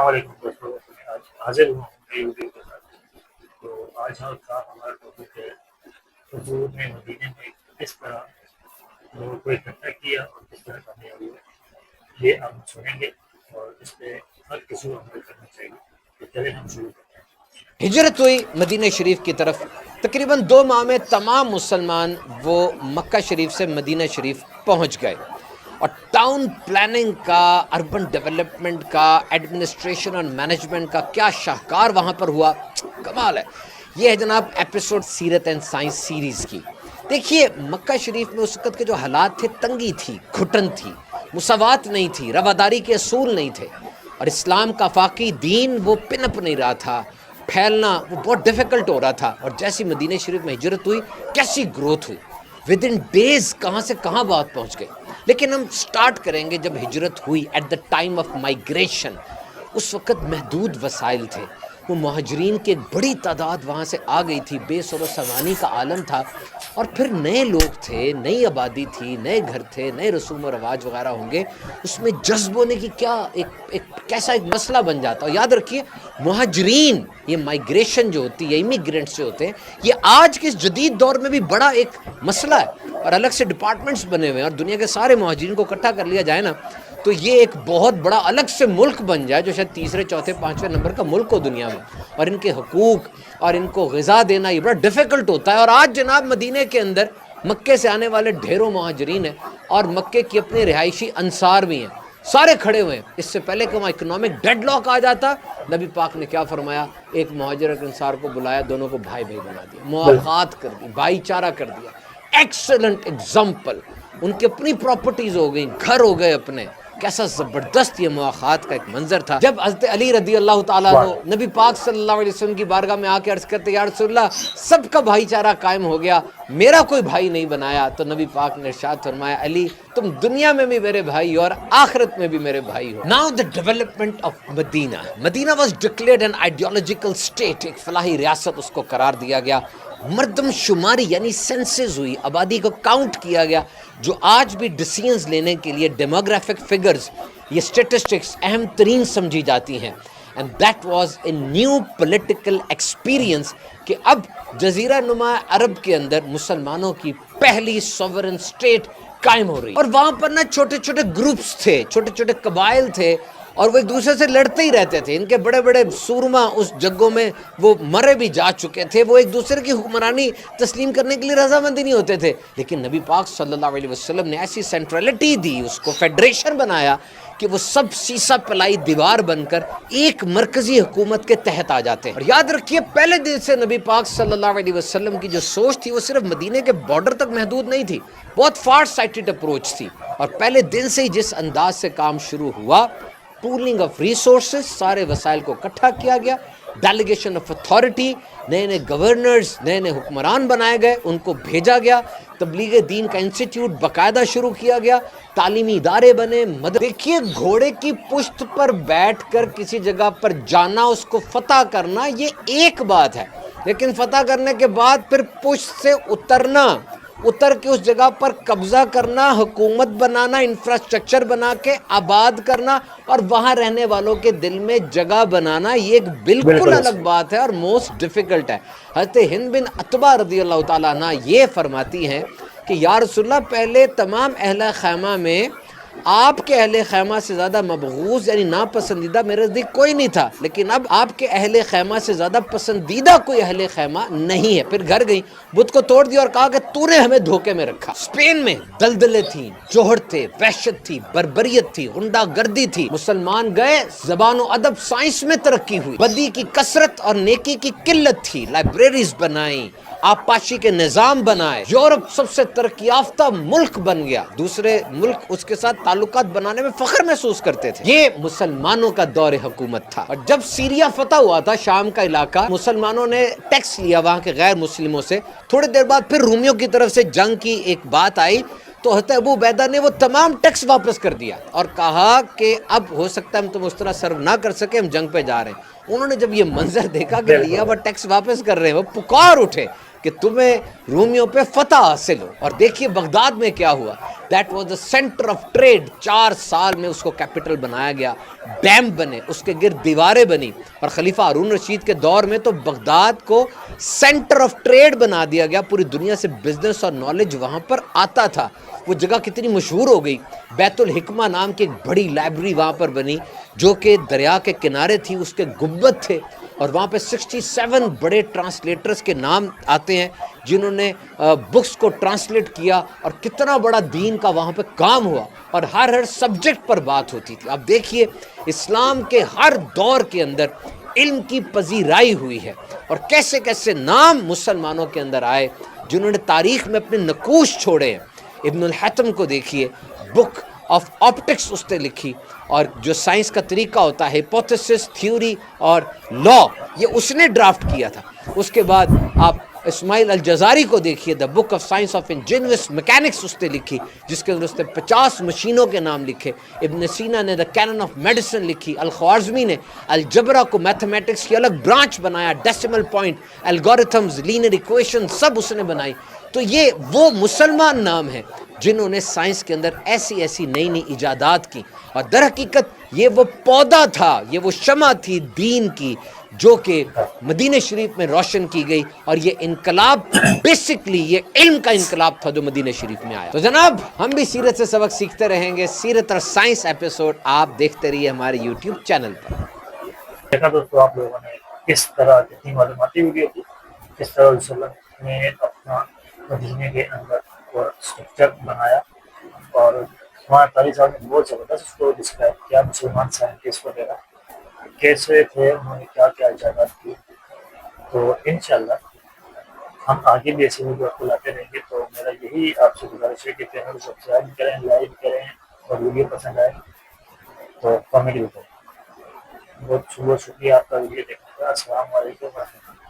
السلام علیکم دوستوں، آج حاضر ہوا ہوں نئی ویڈیو کے ساتھ۔ تو آج کا ہمارا ٹاپک ہے حضور نے مدینے میں کس طرح لوگوں کو اکٹھا کیا اور کس طرح کامیابی ہوئی، یہ ہم سنیں گے اور اس پہ ہر کسی کو عمل کرنا چاہیے۔ تو چلیں ہم شروع کرتے ہیں۔ ہجرت ہوئی مدینہ شریف کی طرف۔ تقریباً 2 ماہ میں تمام مسلمان وہ مکہ شریف سے مدینہ شریف پہنچ گئے، اور ٹاؤن پلاننگ کا، اربن ڈیولپمنٹ کا، ایڈمنسٹریشن اور مینجمنٹ کا کیا شاہکار وہاں پر ہوا، کمال ہے۔ یہ ہے جناب ایپیسوڈ سیرت اینڈ سائنس سیریز کی۔ دیکھیے مکہ شریف میں اس وقت کے جو حالات تھے، تنگی تھی، گھٹن تھی، مساوات نہیں تھی، رواداری کے اصول نہیں تھے، اور اسلام کا افاقی دین وہ پنپ نہیں رہا تھا، پھیلنا وہ بہت ڈیفیکلٹ ہو رہا تھا۔ اور جیسی مدینہ شریف میں ہجرت ہوئی، کیسی گروتھ ہوئی، ود ان ڈیز کہاں سے کہاں بات پہنچ گئی۔ لیکن ہم سٹارٹ کریں گے جب ہجرت ہوئی، at the time of migration. اس وقت محدود وسائل تھے، وہ مہاجرین کی ایک بڑی تعداد وہاں سے آ گئی تھی، بے سر و سامانی کا عالم تھا، اور پھر نئے لوگ تھے، نئی آبادی تھی، نئے گھر تھے، نئے رسوم و رواج وغیرہ ہوں گے۔ اس میں جذب ہونے کی کیا کیسا ایک مسئلہ بن جاتا ہے۔ یاد رکھیے مہاجرین، یہ مائیگریشن جو ہوتی ہے، امیگرینٹس جو ہوتے ہیں، یہ آج کے اس جدید دور میں بھی بڑا ایک مسئلہ ہے، اور الگ سے ڈپارٹمنٹس بنے ہوئے ہیں، اور دنیا کے سارے مہاجرین کو اکٹھا کر لیا جائے نا تو یہ ایک بہت بڑا الگ سے ملک بن جائے، جو شاید تیسرے چوتھے پانچویں نمبر کا ملک ہو دنیا میں، اور ان کے حقوق اور ان کو غذا دینا یہ بڑا ڈیفیکلٹ ہوتا ہے۔ اور آج جناب مدینے کے اندر مکے سے آنے والے ڈھیروں مہاجرین ہیں، اور مکے کی اپنے رہائشی انصار بھی ہیں، سارے کھڑے ہوئے ہیں۔ اس سے پہلے کہ وہاں اکنامک ڈیڈ لاک آ جاتا، نبی پاک نے کیا فرمایا؟ ایک مہاجر ایک انصار کو بلایا، دونوں کو بھائی بھائی بنا دیا، مواخات کر دی، بھائی چارہ کر دیا۔ ایکسلنٹ ایگزامپل، ان کی اپنی پراپرٹیز ہو گئیں، گھر ہو گئے اپنے۔ کیسا زبردست یہ مواخات کا ایک منظر تھا۔ جب حضرت علی رضی اللہ تعالیٰ عنہ نبی پاک صلی اللہ علیہ وسلم کی بارگاہ میں آ کے عرض کرتے، یا رسول اللہ سب کا بھائی چارہ قائم ہو گیا، میرا کوئی بھائی نہیں بنایا، تو نبی پاک نے ارشاد فرمایا، علی تم دنیا میں بھی میرے بھائی ہو اور آخرت میں بھی میرے بھائی ہو۔ Now the development of Medina. Medina was declared an ideological state, ایک فلاحی ریاست اس کو قرار دیا گیا۔ مردم شماری یعنی سینسز ہوئی، آبادی کو کاؤنٹ کیا گیا، جو آج بھی ڈیسیژنز لینے کے لیے ڈیموگرافک فگرز، یہ اسٹیٹسٹکس اہم ترین سمجھی جاتی ہیں۔ And that was a new political experience, کہ اب جزیرہ نما عرب کے اندر مسلمانوں کی پہلی سوورن اسٹیٹ قائم ہو رہی، اور وہاں پر نا چھوٹے چھوٹے گروپس تھے، چھوٹے چھوٹے قبائل تھے، اور وہ ایک دوسرے سے لڑتے ہی رہتے تھے۔ ان کے بڑے بڑے سورما اس جنگوں میں وہ مرے بھی جا چکے تھے، وہ ایک دوسرے کی حکمرانی تسلیم کرنے کے لیے رضامند ہی نہیں ہوتے تھے، لیکن نبی پاک صلی اللہ علیہ وسلم نے ایسی سینٹرلٹی دی، اس کو فیڈریشن بنایا کہ وہ سب سیسا پلائی دیوار بن کر ایک مرکزی حکومت کے تحت آ جاتے ہیں۔ اور یاد رکھیے پہلے دن سے نبی پاک صلی اللہ علیہ وسلم کی جو سوچ تھی وہ صرف مدینے کے بارڈر تک محدود نہیں تھی، بہت فار سائٹڈ اپروچ تھی۔ اور پہلے دن سے ہی جس انداز سے کام شروع ہوا، پولنگ آف ریسورسز، سارے وسائل کو اکٹھا کیا گیا، ڈیلیگیشن آف اتھارٹی، نئے نئے گورنرز، نئے نئے حکمران بنائے گئے، ان کو بھیجا گیا، تبلیغ دین کا انسٹیٹیوٹ باقاعدہ شروع کیا گیا، تعلیمی ادارے بنے، دیکھیے گھوڑے کی پشت پر بیٹھ کر کسی جگہ پر جانا، اس کو فتح کرنا، یہ ایک بات ہے، لیکن فتح کرنے کے بعد پھر پشت سے اترنا، اتر کے اس جگہ پر قبضہ کرنا، حکومت بنانا، انفراسٹرکچر بنا کے آباد کرنا، اور وہاں رہنے والوں کے دل میں جگہ بنانا، یہ ایک بالکل الگ بات ہے اور موسٹ ڈیفیکلٹ ہے۔ حضرت ہند بن عتبہ رضی اللہ تعالیٰ عنہ یہ فرماتی ہیں کہ یا رسول اللہ پہلے تمام اہل خیمہ میں آپ کے اہل خیمہ سے زیادہ مبغوض یعنی ناپسندیدہ میرے نزدیک کوئی نہیں تھا، لیکن اب آپ کے اہل خیمہ سے زیادہ پسندیدہ کوئی اہل خیمہ نہیں ہے۔ پھر گھر گئی، بت کو توڑ دیا اور کہا کہ تو نے ہمیں دھوکے میں رکھا۔ اسپین میں دلدلے تھیں، جوہر تھے، وحشت تھی، بربریت تھی، غنڈہ گردی تھی۔ مسلمان گئے، زبان و ادب سائنس میں ترقی ہوئی، بدی کی کثرت اور نیکی کی قلت تھی، لائبریریز بنائیں، آبپاشی کے نظام بنائے، یورپ سب سے ترقی یافتہ ملک بن گیا، دوسرے ملک اس کے ساتھ تعلقات بنانے میں فخر محسوس کرتے تھے۔ یہ مسلمانوں کا دور حکومت تھا۔ اور جب سیریا فتح ہوا تھا، شام کا علاقہ، مسلمانوں نے ٹیکس لیا وہاں کے غیر مسلموں سے، تھوڑی دیر بعد پھر رومیوں کی طرف سے جنگ کی ایک بات آئی، تو حضرت ابو عبیدہ نے وہ تمام ٹیکس واپس کر دیا اور کہا کہ اب ہو سکتا ہے ہم تم اس طرح سرو نہ کر سکے، ہم جنگ پہ جا رہے ہیں۔ انہوں نے جب یہ منظر دیکھا کہ لیا وہ ٹیکس واپس کر رہے ہیں، وہ پکار اٹھے کہ تمہیں رومیوں پہ فتح حاصل ہو. اور دیکھیے بغداد میں کیا ہوا. That was the centre of trade. 4 سال میں اس کو کیپٹل بنایا گیا, ڈیم بنے, اس کے گرد دیواریں بنی. اور خلیفہ ہارون رشید کے دور میں تو بغداد کو سینٹر آف ٹریڈ بنا دیا گیا. پوری دنیا سے بزنس اور نالج وہاں پر آتا تھا. وہ جگہ کتنی مشہور ہو گئی. بیت الحکمہ نام کی ایک بڑی لائبریری وہاں پر بنی جو کہ دریا کے کنارے تھی, اس کے گنبد تھے, اور وہاں پہ 67 بڑے ٹرانسلیٹرز کے نام آتے ہیں جنہوں نے بکس کو ٹرانسلیٹ کیا, اور کتنا بڑا دین کا وہاں پہ کام ہوا, اور ہر سبجیکٹ پر بات ہوتی تھی. اب دیکھیے اسلام کے ہر دور کے اندر علم کی پذیرائی ہوئی ہے, اور کیسے کیسے نام مسلمانوں کے اندر آئے جنہوں نے تاریخ میں اپنے نقوش چھوڑے ہیں. ابن الحتم کو دیکھیے, بک آف آپٹکس اس نے لکھی, اور جو سائنس کا طریقہ ہوتا ہے ہیپوتھیسس, تھیوری اور لا, یہ اس نے ڈرافٹ کیا تھا. اس کے بعد آپ اسماعیل الجزاری کو دیکھیے, the book of science of ingenious mechanics اس نے لکھی جس کے اندر اس نے 50 مشینوں کے نام لکھے. ابن سینا نے دا کینن آف میڈیسن لکھی. الخوارزمی نے الجبرا کو میتھمیٹکس کی الگ برانچ بنایا, decimal point, algorithms, linear equation سب اس نے بنائی. تو یہ وہ مسلمان نام ہیں جنہوں نے سائنس کے اندر ایسی نئی نئی ایجادات کی, اور در حقیقت یہ وہ پودا تھا, یہ وہ شمع تھی دین کی جو کہ مدینہ شریف میں روشن کی گئی. اور یہ انقلاب بیسکلی یہ علم کا انقلاب تھا جو مدینہ شریف میں آیا. تو جناب ہم بھی سیرت سے سبق سیکھتے رہیں گے. سیرت اور سائنس ایپیسوڈ آپ دیکھتے رہیے ہمارے یوٹیوب چینل پر. دیکھا دوستوں آپ لوگوں نے کس طرح کتنی معلوماتی ویڈیو تھی, کس طرح رسول اللہ نے اپنا مدینے کے اندر اسٹرکچر بنایا, اور ہمارے تاریخ صاحب نے بہت زبردست اس کو ڈسکرائب کیا. مسلمان سائنٹسٹ وغیرہ کیسے تھے, انہوں نے کیا کیا ایجادات کی. تو انشاءاللہ ہم آگے بھی ایسی ویڈیو آپ کو لاتے رہیں گے. تو میرا یہی آپ سے گزارش ہے کہ چینل کو سبسکرائب کریں, لائک کریں, اور ویڈیو پسند آئے تو کامنٹ بھی کریں. بہت شکریہ آپ کا ویڈیو دیکھنے کا. السلام علیکم ورحمۃ اللہ.